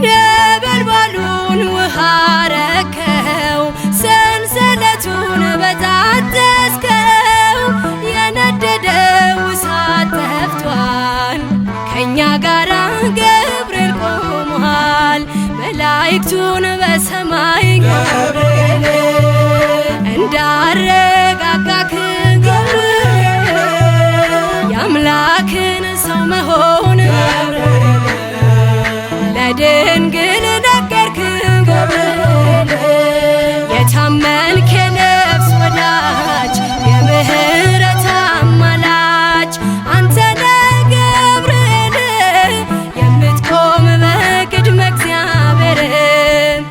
ነበልባሉን ውሃ ረከው፣ ሰንሰለቱን በጣጠስከው። የነደደው እሳት ጠፍቷል፣ ከእኛ ጋራ ገብርኤል ቆሟል። መላእክቱን በሰማይ ገብርኤል እንዳረጋጋክ ገብርኤል የአምላክን ሰው መሆን ለድንግል ነገርክ ገብርኤል። የታመንክ የነፍስ ወዳጅ የምህረት አማላጅ አንተ ነህ ገብርኤል የምትቆም በቅድመ እግዚአብሔር።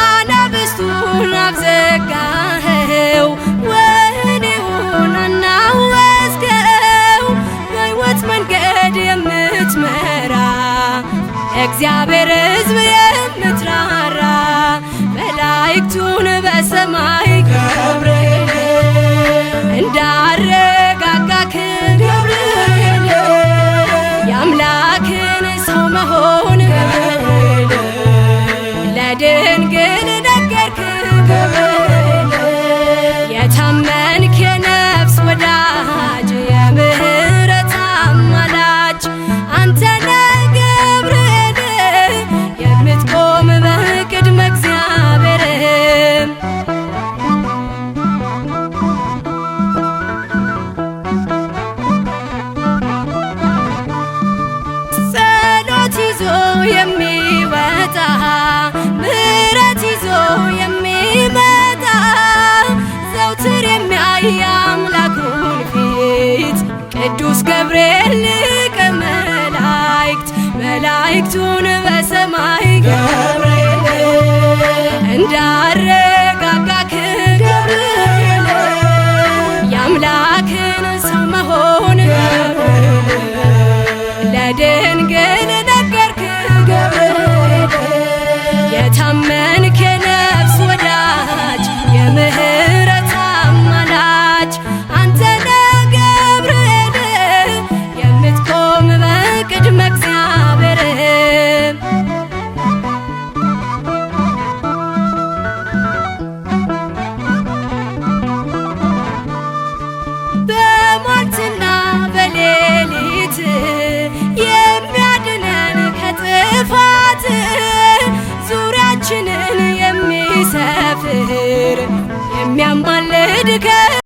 የአናብስቱን አፍ ዘጋኸው፣ ወህኒውን አናወጽከው። በሕይወት መንገድ የምትመራ እግዚአብሔር ሕዝብ የምትራራ መላእክቱን በሰማይ ገብርኤል እንዳረጋጋክ ገብርኤል የአምላክን ሰው መሆን ለድንግል ነገርክ ገብርኤል። የታመንክ የነፍስ ወዳጅ የምህረት አማላጅ አንተ ነህ ገብርኤል የምትቆም በቅድመ እግዚአብሔር። ጸሎት ይዞ የሚወጣ ምሕረት ይዞ የሚመጣ ዘውትር የሚያይ አምላኩን ፊት ቅዱስ ገብርኤል ሊቀ መላእክት መላእክቱን በሰማይ ገብርኤል እንዳረጋጋክ ገብርኤል የአምላክን ሰው መሆን ለድንግል ነገርክ ገብርኤል። የታመንክ የነፍስ ወዳጅ የምህረት አማላጅ አንተ ነህ ገብርኤል የምትቆም በቅድመ እግዚአብሔር። በሟርትና በሌሊት የሚያድነን ከጥፋት ዙሪያችንን የሚሰፍር የሚያማልድ